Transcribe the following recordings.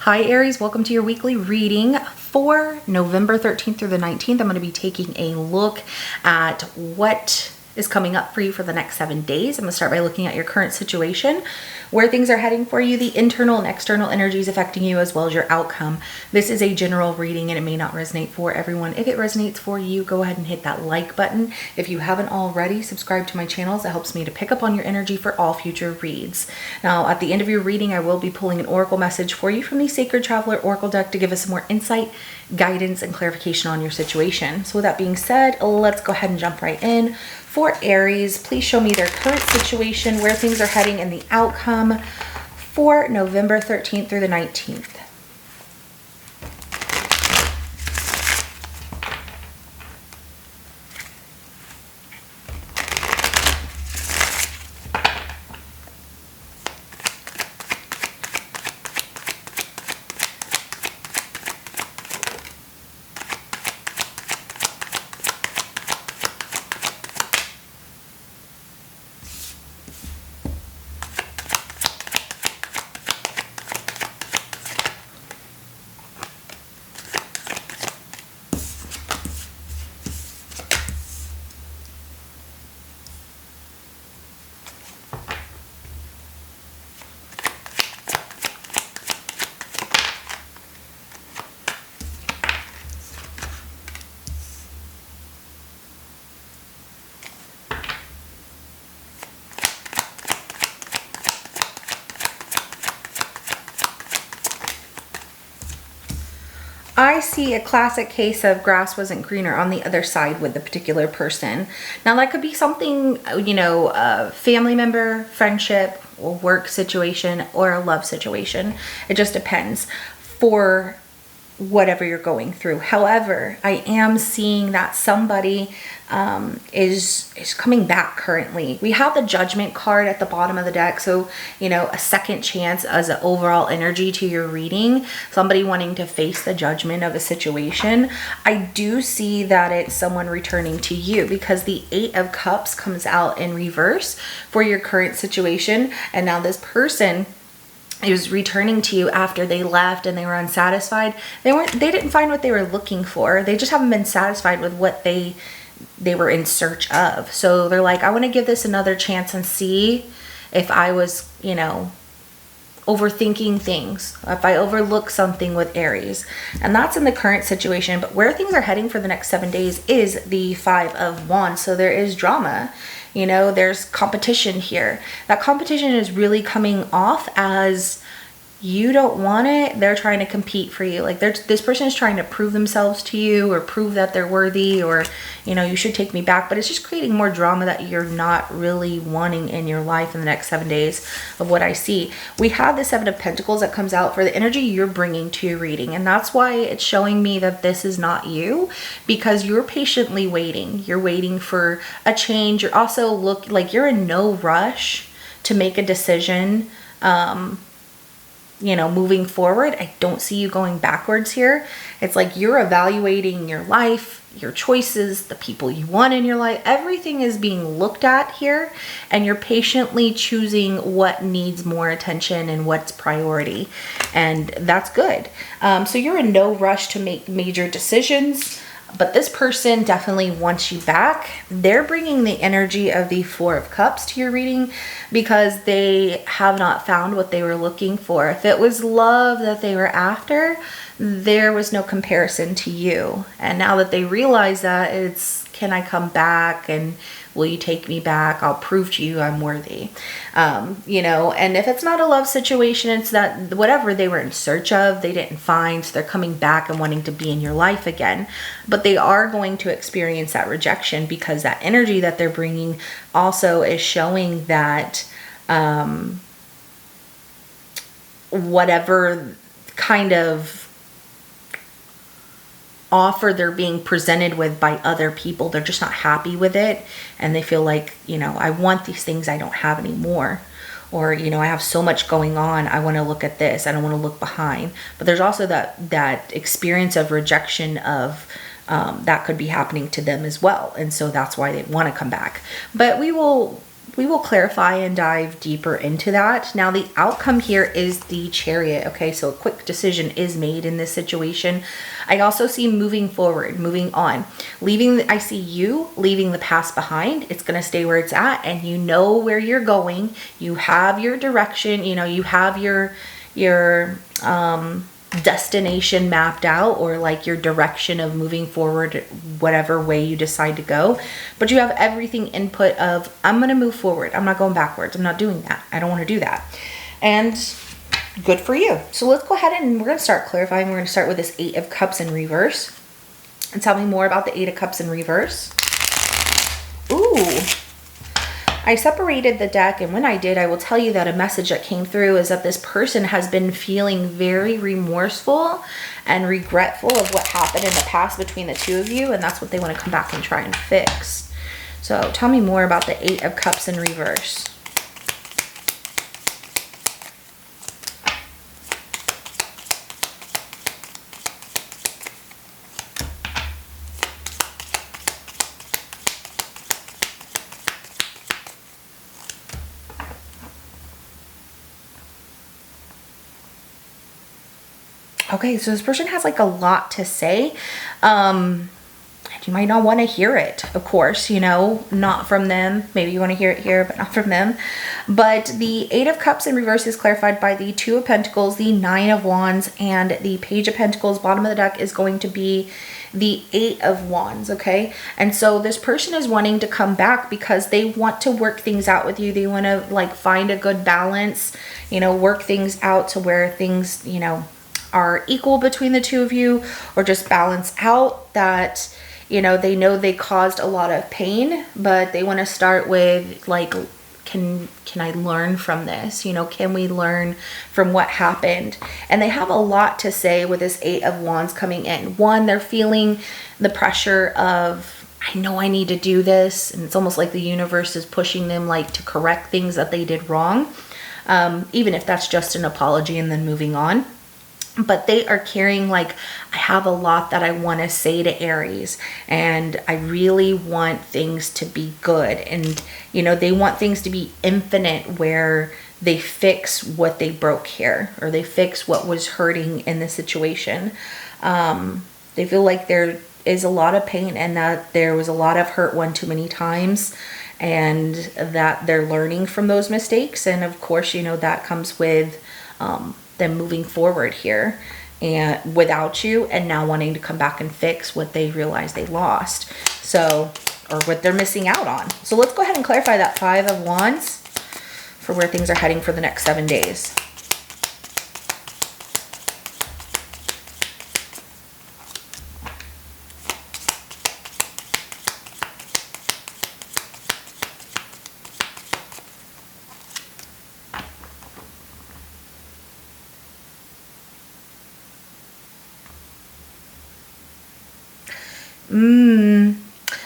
Hi Aries, welcome to your weekly reading for November 13th through the 19th. I'm going to be taking a look at what is coming up for you for the next 7 days. I'm going to start by looking at your current situation, where things are heading for you, the internal and external energies affecting you, as well as your outcome. This is a general reading and it may not resonate for everyone. If it resonates for you, go ahead and hit that like button. If you haven't already, subscribe to my channels. It helps me to pick up on your energy for all future reads. Now, at the end of your reading, I will be pulling an oracle message for you from the Sacred Traveler Oracle deck to give us some more insight, guidance, and clarification on your situation. So with that being said, let's go ahead and jump right in. For Aries, please show me their current situation, where things are heading, and the outcome for November 13th through the 19th. I see a classic case of grass wasn't greener on the other side with the particular person. Now that could be something, a family member, friendship, or work situation, or a love situation. It just depends for whatever you're going through. However, I am seeing that somebody is coming back currently. We have the Judgment card at the bottom of the deck, so a second chance as an overall energy to your reading, somebody wanting to face the judgment of a situation. I do see that it's someone returning to you, because the Eight of Cups comes out in reverse for your current situation, and now this person is returning to you after they left and they were unsatisfied. They didn't find what they were looking for. They just haven't been satisfied with what they were in search of. So they're like, I want to give this another chance and see if I was, overthinking things, if I overlook something with Aries. And that's in the current situation. But where things are heading for the next 7 days is the Five of Wands. So there is drama. There's competition here. That competition is really coming off as you don't want it. They're trying to compete for you. Like this person is trying to prove themselves to you, or prove that they're worthy, or, you should take me back. But it's just creating more drama that you're not really wanting in your life in the next 7 days of what I see. We have the Seven of Pentacles that comes out for the energy you're bringing to your reading. And that's why it's showing me that this is not you, because you're patiently waiting. You're waiting for a change. You're also like you're in no rush to make a decision. Moving forward. I don't see you going backwards here. It's like you're evaluating your life, your choices, the people you want in your life. Everything is being looked at here, and you're patiently choosing what needs more attention and what's priority. And that's good. So you're in no rush to make major decisions. But this person definitely wants you back. They're bringing the energy of the Four of Cups to your reading because they have not found what they were looking for. If it was love that they were after, there was no comparison to you. And now that they realize that, it's, can I come back, and will you take me back? I'll prove to you I'm worthy. And if it's not a love situation, it's that whatever they were in search of, they didn't find, so they're coming back and wanting to be in your life again. But they are going to experience that rejection, because that energy that they're bringing also is showing that whatever kind of offer they're being presented with by other people, they're just not happy with it, and they feel like, I want these things I don't have anymore, or I have so much going on, I want to look at this, I don't want to look behind. But there's also that experience of rejection of that could be happening to them as well, and so that's why they want to come back. But we will we will clarify and dive deeper into that. Now, the outcome here is the Chariot. Okay, so a quick decision is made in this situation. I also see moving forward, moving on, I see you leaving the past behind. It's going to stay where it's at, and you know where you're going. You have your direction, you have your destination mapped out, or like your direction of moving forward, whatever way you decide to go. But you have everything input of, I'm going to move forward. I'm not going backwards. I'm not doing that. I don't want to do that. And good for you. So let's go ahead and we're going to start clarifying. We're going to start with this 8 of Cups in reverse. And tell me more about the 8 of Cups in reverse. Ooh. I separated the deck, and when I did, I will tell you that a message that came through is that this person has been feeling very remorseful and regretful of what happened in the past between the two of you, and that's what they want to come back and try and fix. So tell me more about the 8 of Cups in reverse. Okay, so this person has like a lot to say. You might not want to hear it, of course, not from them. Maybe you want to hear it here, but not from them. But the 8 of Cups in reverse is clarified by the 2 of Pentacles, the 9 of Wands, and the Page of Pentacles. Bottom of the deck is going to be the 8 of Wands, okay? And so this person is wanting to come back because they want to work things out with you. They want to like find a good balance, work things out to where things, are equal between the two of you, or just balance out that, they know they caused a lot of pain, but they want to start with like, can I learn from this? Can we learn from what happened? And they have a lot to say with this 8 of Wands coming in. One, they're feeling the pressure of, I know I need to do this. And it's almost like the universe is pushing them like to correct things that they did wrong. Even if that's just an apology and then moving on. But they are carrying like, I have a lot that I want to say to Aries, and I really want things to be good. And, they want things to be infinite, where they fix what they broke here, or they fix what was hurting in the situation. They feel like there is a lot of pain, and that there was a lot of hurt one too many times, and that they're learning from those mistakes. And of course, that comes with, them moving forward here and without you, and now wanting to come back and fix what they realized they lost, or what they're missing out on. So let's go ahead and clarify that 5 of Wands for where things are heading for the next 7 days.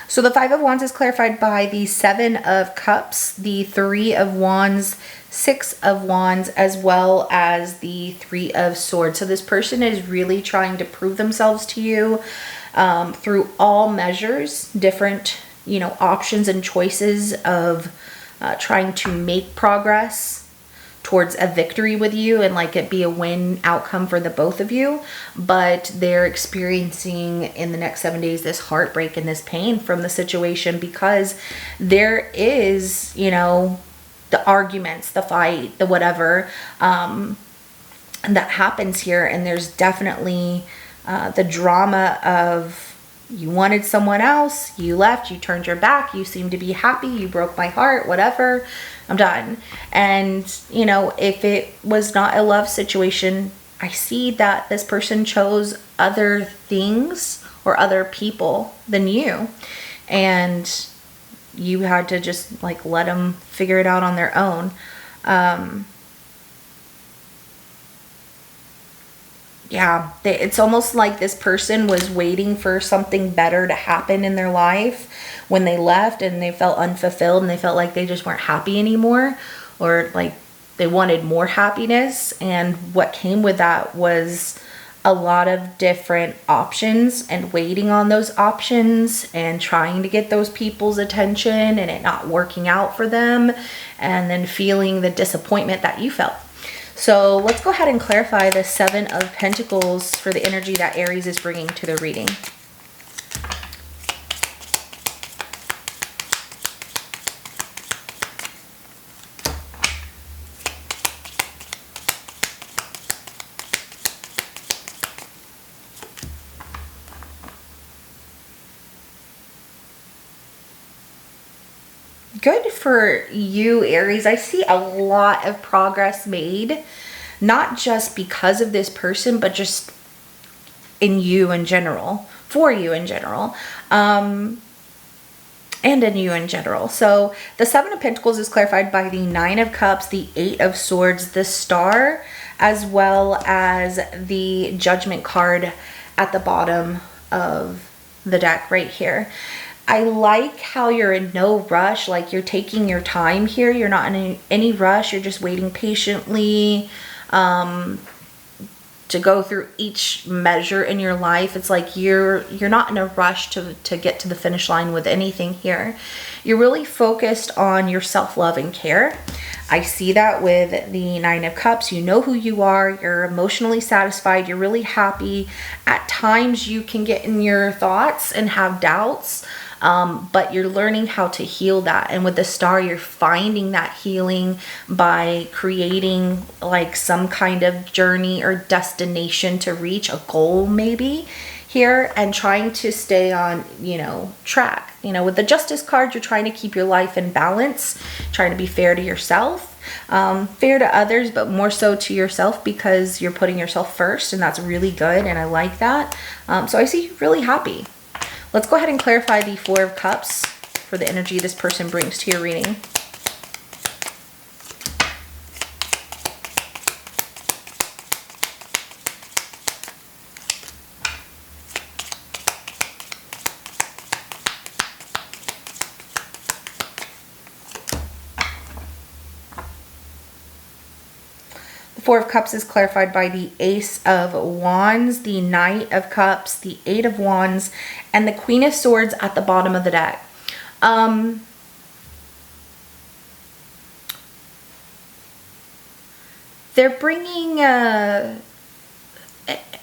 So the 5 of Wands is clarified by the 7 of Cups, the 3 of Wands, 6 of Wands, as well as the 3 of Swords. So this person is really trying to prove themselves to you through all measures, different, options and choices of trying to make progress towards a victory with you, and like it be a win outcome for the both of you. But they're experiencing in the next 7 days this heartbreak and this pain from the situation, because there is, the arguments, the fight, the whatever that happens here. And there's definitely the drama of, you wanted someone else, you left, you turned your back, you seemed to be happy, you broke my heart, whatever, I'm done. And, if it was not a love situation, I see that this person chose other things or other people than you. And you had to just like let them figure it out on their own. Yeah, it's almost like this person was waiting for something better to happen in their life when they left, and they felt unfulfilled, and they felt like they just weren't happy anymore, or like they wanted more happiness. And what came with that was a lot of different options and waiting on those options and trying to get those people's attention and it not working out for them, and then feeling the disappointment that you felt. So let's go ahead and clarify the Seven of Pentacles for the energy that Aries is bringing to the reading. Good for you, Aries. I see a lot of progress made, not just because of this person, but just in you in general, for you in general, and in you in general. So the Seven of Pentacles is clarified by the Nine of Cups, the Eight of Swords, the Star, as well as the Judgment card at the bottom of the deck right here. I like how you're in no rush, like you're taking your time here. You're not in any rush. You're just waiting patiently to go through each measure in your life. It's like you're not in a rush to get to the finish line with anything here. You're really focused on your self-love and care. I see that with the Nine of Cups. You know who you are. You're emotionally satisfied. You're really happy. At times you can get in your thoughts and have doubts. But you're learning how to heal that. And with the Star, you're finding that healing by creating like some kind of journey or destination to reach a goal maybe here, and trying to stay on, track. With the Justice card, you're trying to keep your life in balance, trying to be fair to yourself, fair to others, but more so to yourself because you're putting yourself first, and that's really good, and I like that. So I see you really happy. Let's go ahead and clarify the Four of Cups for the energy this person brings to your reading. Four of Cups is clarified by the Ace of Wands, the Knight of Cups, the Eight of Wands, and the Queen of Swords at the bottom of the deck. They're bringing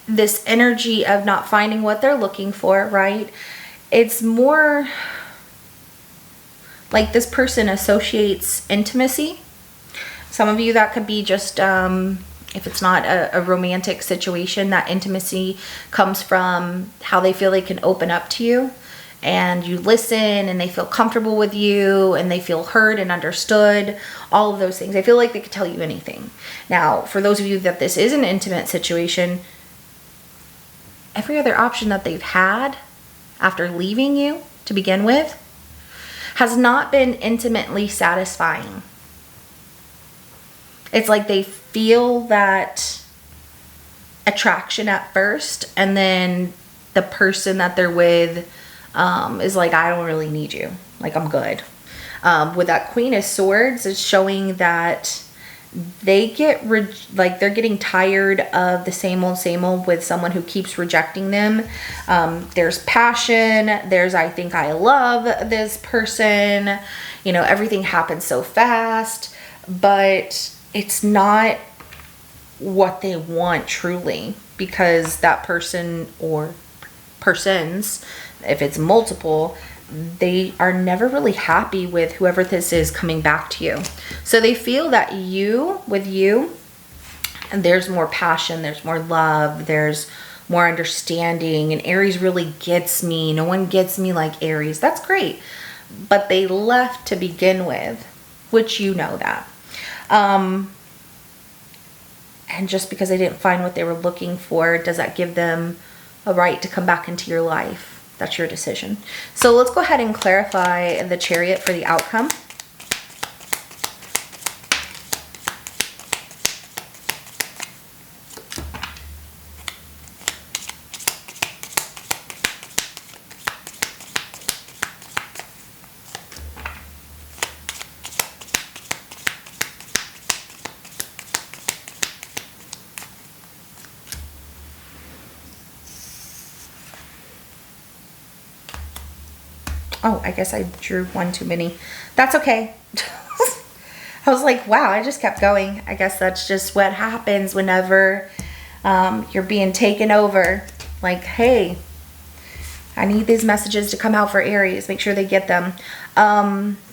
this energy of not finding what they're looking for, right? It's more like this person associates intimacy. Some of you, that could be just, if it's not a romantic situation, that intimacy comes from how they feel they can open up to you and you listen and they feel comfortable with you and they feel heard and understood, all of those things. I feel like they could tell you anything. Now, for those of you that this is an intimate situation, every other option that they've had after leaving you to begin with has not been intimately satisfying. It's like they feel that attraction at first, and then the person that they're with is like, I don't really need you. Like, I'm good. With that Queen of Swords, it's showing that they get, they're getting tired of the same old with someone who keeps rejecting them. There's passion. There's, I think I love this person. Everything happens so fast, but it's not what they want truly, because that person or persons, if it's multiple, they are never really happy with whoever this is coming back to you. So they feel that with you, and there's more passion, there's more love, there's more understanding, and Aries really gets me. No one gets me like Aries. That's great. But they left to begin with, which you know that. And just because they didn't find what they were looking for, does that give them a right to come back into your life? That's your decision. So let's go ahead and clarify the Chariot for the outcome. Oh, I guess I drew one too many. That's okay. I was like, wow, I just kept going. I guess that's just what happens whenever you're being taken over. Like, hey, I need these messages to come out for Aries. Make sure they get them.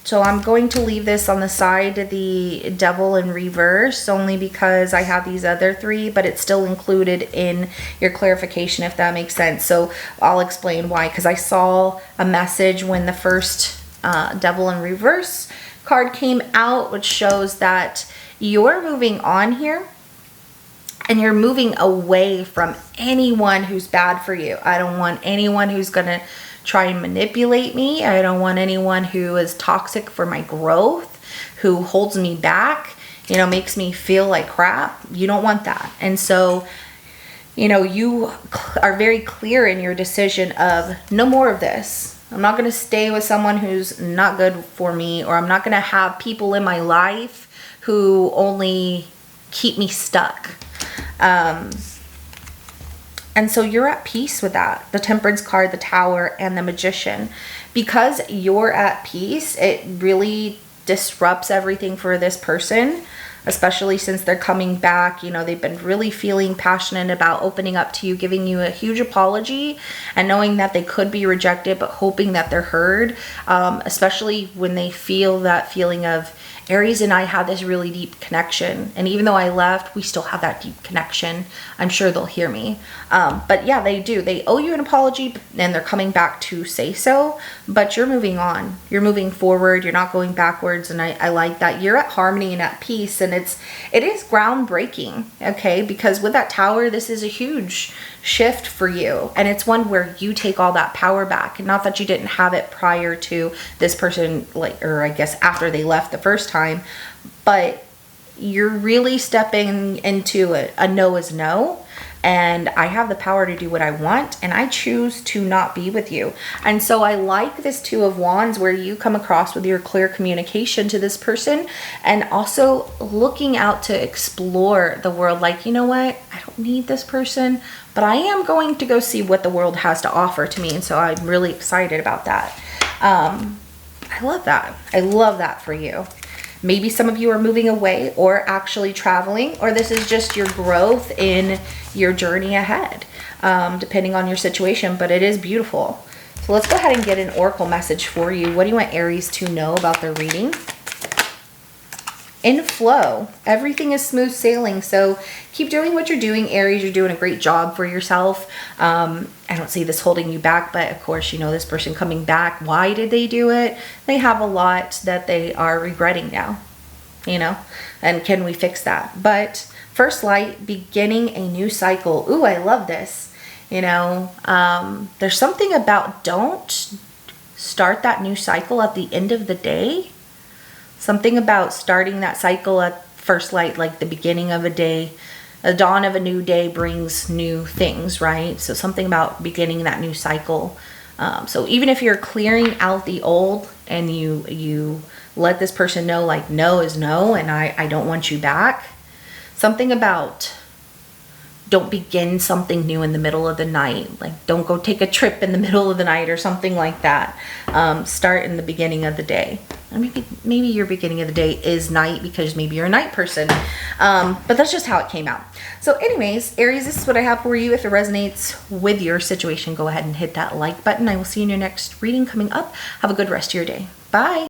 So I'm going to leave this on the side, the Devil in reverse, only because I have these other three, but it's still included in your clarification, if that makes sense. So I'll explain why, because I saw a message when the first Devil in reverse card came out, which shows that you're moving on here. And you're moving away from anyone who's bad for you. I don't want anyone who's going to try and manipulate me. I don't want anyone who is toxic for my growth, who holds me back, you know, makes me feel like crap. You don't want that. And so, you know, you are very clear in your decision of no more of this. I'm not going to stay with someone who's not good for me, or I'm not going to have people in my life who only keep me stuck. And so you're at peace with that. The Temperance card, the Tower, and the Magician. Because you're at peace, it really disrupts everything for this person, especially since they're coming back. You know, they've been really feeling passionate about opening up to you, giving you a huge apology, and knowing that they could be rejected, but hoping that they're heard, especially when they feel that feeling of, Aries and I had this really deep connection, and even though I left, we still have that deep connection. I'm sure they'll hear me. But yeah, they do. They owe you an apology, and they're coming back to say so, but you're moving on. You're moving forward. You're not going backwards, and I like that. You're at harmony and at peace, and it is groundbreaking, okay? Because with that Tower, this is a huge shift for you, and it's one where you take all that power back. And not that you didn't have it prior to this person, like, or I guess after they left the first time, but you're really stepping into a no is no, and I have the power to do what I want, and I choose to not be with you. And so I like this Two of Wands, where you come across with your clear communication to this person, and also looking out to explore the world. Like, you know what, I don't need this person, but I am going to go see what the world has to offer to me. And so I'm really excited about that. I love that. I love that for you. Maybe some of you are moving away or actually traveling, or this is just your growth in your journey ahead, depending on your situation, but it is beautiful. So let's go ahead and get an oracle message for you. What do you want Aries to know about their reading? In flow. Everything is smooth sailing. So keep doing what you're doing, Aries. You're doing a great job for yourself. I don't see this holding you back, but of course, you know, this person coming back, why did they do it? They have a lot that they are regretting now, you know, and can we fix that? But first light, beginning a new cycle. Ooh, I love this. You know, there's something about don't start that new cycle at the end of the day. Something about starting that cycle at first light, like the beginning of a day, a dawn of a new day brings new things, right? So something about beginning that new cycle. So even if you're clearing out the old and you let this person know, like, no is no, and I don't want you back. Something about don't begin something new in the middle of the night. Like, don't go take a trip in the middle of the night or something like that. Start in the beginning of the day. Or maybe your beginning of the day is night because maybe you're a night person. But that's just how it came out. So anyways, Aries, this is what I have for you. If it resonates with your situation, go ahead and hit that like button. I will see you in your next reading coming up. Have a good rest of your day. Bye.